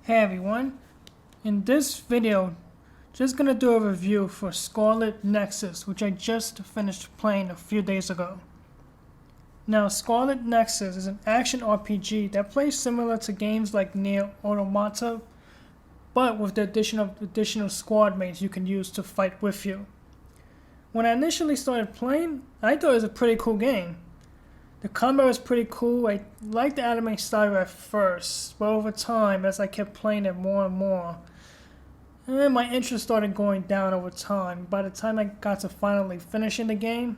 Hey everyone, in this video, just gonna do a review for Scarlet Nexus, which I just finished playing a few days ago. Now, Scarlet Nexus is an action RPG that plays similar to games like Nier Automata, but with the addition of additional squad mates you can use to fight with you. When I initially started playing, I thought it was a pretty cool game. The combat was pretty cool. I liked the anime style at first, but over time, as I kept playing it more and more, my interest started going down over time. By the time I got to finally finishing the game,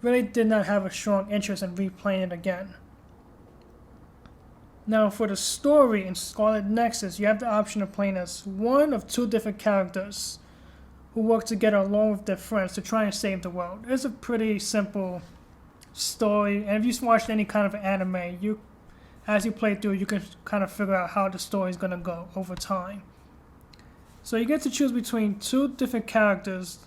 really did not have a strong interest in replaying it again. Now for the story in Scarlet Nexus, you have the option of playing as one of two different characters who work together along with their friends to try and save the world. It's a pretty simple story, and if you've watched any kind of anime, as you play through, you can kind of figure out how the story is going to go over time. So you get to choose between two different characters,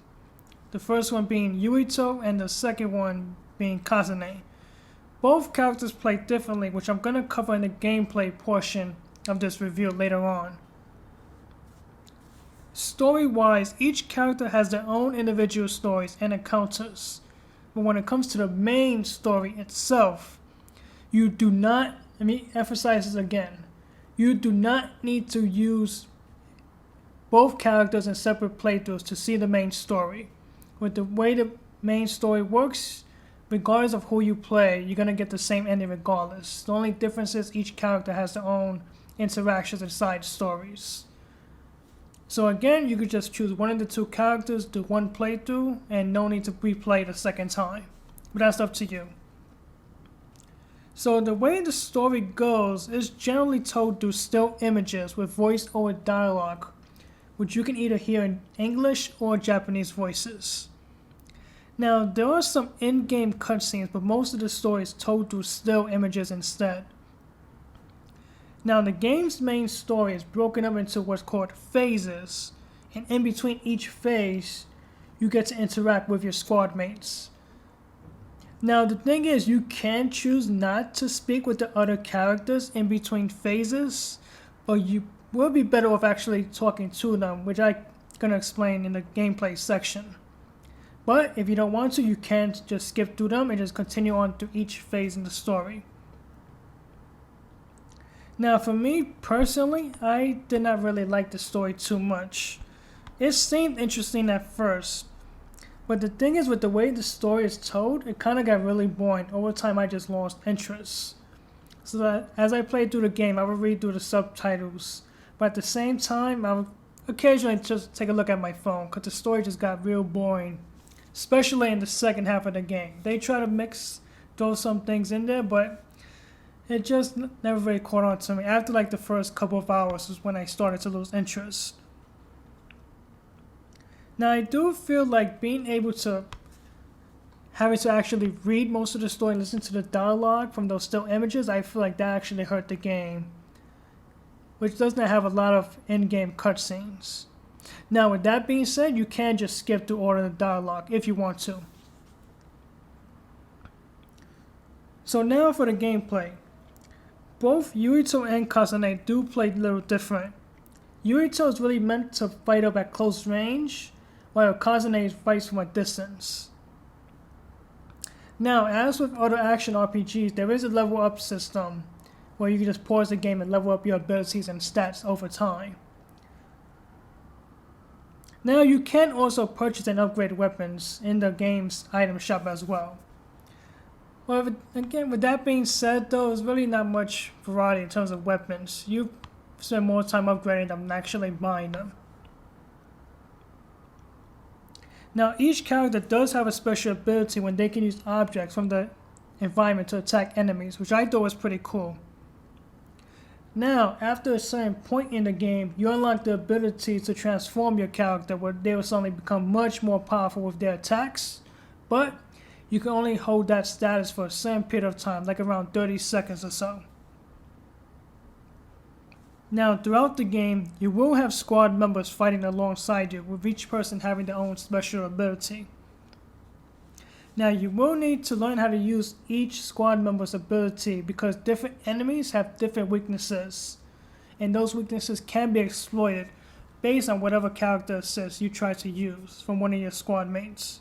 the first one being Yuito and the second one being Kazane. Both characters play differently, which I'm going to cover in the gameplay portion of this review later on. Story-wise, each character has their own individual stories and encounters. But when it comes to the main story itself, you do not, let me emphasize this again, you do not need to use both characters in separate playthroughs to see the main story. With the way the main story works, regardless of who you play, you're going to get the same ending regardless. The only difference is each character has their own interactions and side stories. So again, you could just choose one of the two characters, do one playthrough, and no need to replay the second time. But that's up to you. So the way the story goes is generally told through still images with voice-over dialogue, which you can either hear in English or Japanese voices. Now, there are some in-game cutscenes, but most of the story is told through still images instead. Now, the game's main story is broken up into what's called phases, and in between each phase, you get to interact with your squad mates. Now, the thing is, you can choose not to speak with the other characters in between phases, but you will be better off actually talking to them, which I'm going to explain in the gameplay section. But if you don't want to, you can just skip through them and just continue on to each phase in the story. Now, for me personally, I did not really like the story too much. It seemed interesting at first, but the thing is, with the way the story is told, it kind of got really boring. Over time, I just lost interest. So that as I played through the game, I would read through the subtitles, but at the same time, I would occasionally just take a look at my phone because the story just got real boring, especially in the second half of the game. They try to throw some things in there, but it just never really caught on to me. After like the first couple of hours was when I started to lose interest. Now, I do feel like having to actually read most of the story and listen to the dialogue from those still images, I feel like that actually hurt the game, which does not have a lot of in-game cutscenes. Now, with that being said, you can just skip through all of the dialogue if you want to. So now for the gameplay. Both Yuito and Kazane do play a little different. Yuito is really meant to fight up at close range, while Kazane fights from a distance. Now, as with other action RPGs, there is a level up system where you can just pause the game and level up your abilities and stats over time. Now, you can also purchase and upgrade weapons in the game's item shop as well. Well, again, with that being said, though, there's really not much variety in terms of weapons. You spend more time upgrading them than actually buying them. Now, each character does have a special ability when they can use objects from the environment to attack enemies, which I thought was pretty cool. Now, after a certain point in the game, you unlock the ability to transform your character, where they will suddenly become much more powerful with their attacks, but you can only hold that status for a certain period of time, like around 30 seconds or so. Now, throughout the game, you will have squad members fighting alongside you, with each person having their own special ability. Now, you will need to learn how to use each squad member's ability because different enemies have different weaknesses. and those weaknesses can be exploited based on whatever character assist you try to use from one of your squad mates.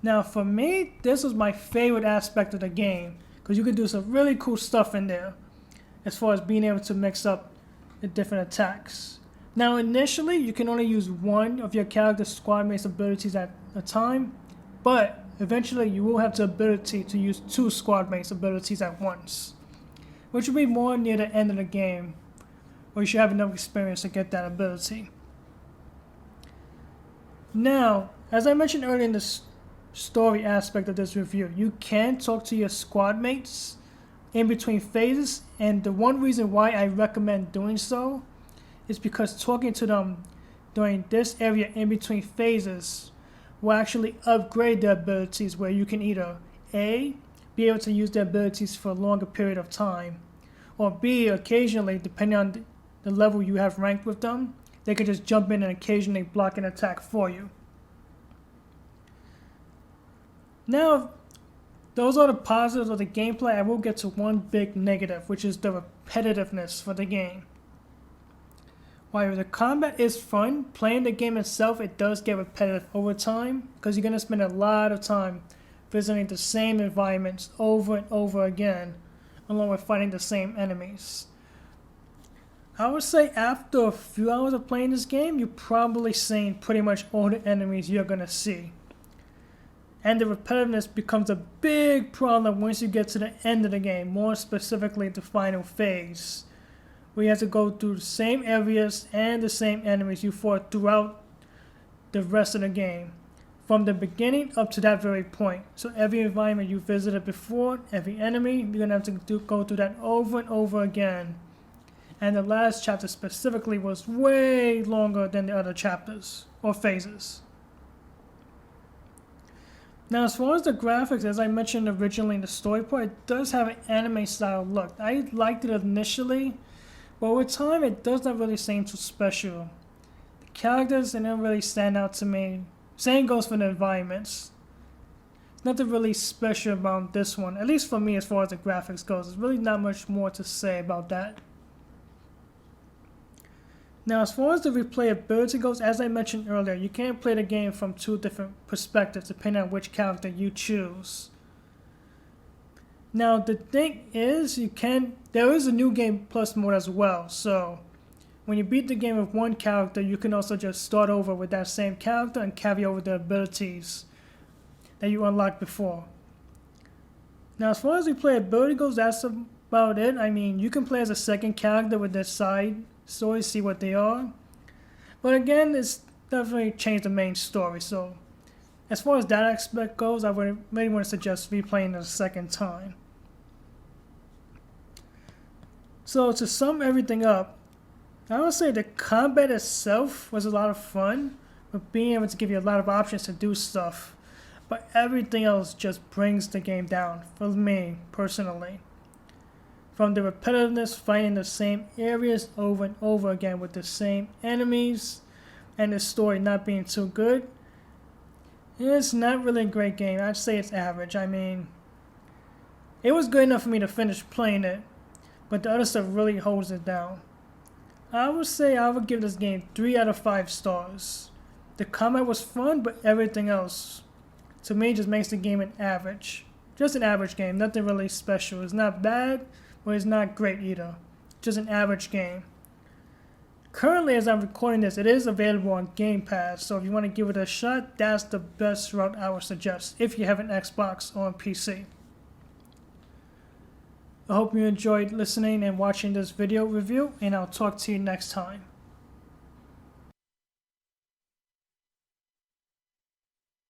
Now for me, this was my favorite aspect of the game, because you could do some really cool stuff in there as far as being able to mix up the different attacks. Now initially, you can only use one of your character's squad mate's abilities at a time, but eventually you will have the ability to use 2 squad mates' abilities at once, which will be more near the end of the game, where you should have enough experience to get that ability. Now, as I mentioned earlier in the story aspect of this review, you can talk to your squad mates in between phases, and the one reason why I recommend doing so is because talking to them during this area in between phases will actually upgrade their abilities, where you can either A, be able to use their abilities for a longer period of time, or B, occasionally, depending on the level you have ranked with them, they could just jump in and occasionally block an attack for you. Now, those are the positives of the gameplay. I will get to one big negative, which is the repetitiveness for the game. While the combat is fun, playing the game itself, it does get repetitive over time, because you're going to spend a lot of time visiting the same environments over and over again, along with fighting the same enemies. I would say after a few hours of playing this game, you've probably seen pretty much all the enemies you're going to see. And the repetitiveness becomes a big problem once you get to the end of the game, more specifically the final phase, where you have to go through the same areas and the same enemies you fought throughout the rest of the game, from the beginning up to that very point. So every environment you visited before, every enemy, you're going to have to go through that over and over again. And the last chapter specifically was way longer than the other chapters or phases. Now, as far as the graphics, as I mentioned originally in the story part, it does have an anime style look. I liked it initially, but over time it does not really seem too special. The characters didn't really stand out to me. Same goes for the environments. Nothing really special about this one, at least for me as far as the graphics goes. There's really not much more to say about that. Now, as far as the replayability goes, as I mentioned earlier, you can play the game from 2 different perspectives depending on which character you choose. Now, the thing is, there is a new game plus mode as well, so when you beat the game with one character, you can also just start over with that same character and carry over the abilities that you unlocked before. Now, as far as replayability goes, that's about it. I mean, you can play as a second character with their side stories, see what they are. But again, it's definitely changed the main story. So as far as that aspect goes, I would really want to suggest replaying it a second time. So to sum everything up, I would say the combat itself was a lot of fun, with being able to give you a lot of options to do stuff. But everything else just brings the game down for me personally. From the repetitiveness, fighting the same areas over and over again with the same enemies, and the story not being too good, it's not really a great game. I'd say it's average. I mean, it was good enough for me to finish playing it, but the other stuff really holds it down. I would say I would give this game 3 out of 5 stars. The combat was fun, but everything else, to me, just makes the game an average. Just an average game, nothing really special. It's not bad, but it's not great either. Just an average game. Currently, as I'm recording this, it is available on Game Pass, so if you want to give it a shot, that's the best route I would suggest if you have an Xbox or a PC. I hope you enjoyed listening and watching this video review, and I'll talk to you next time.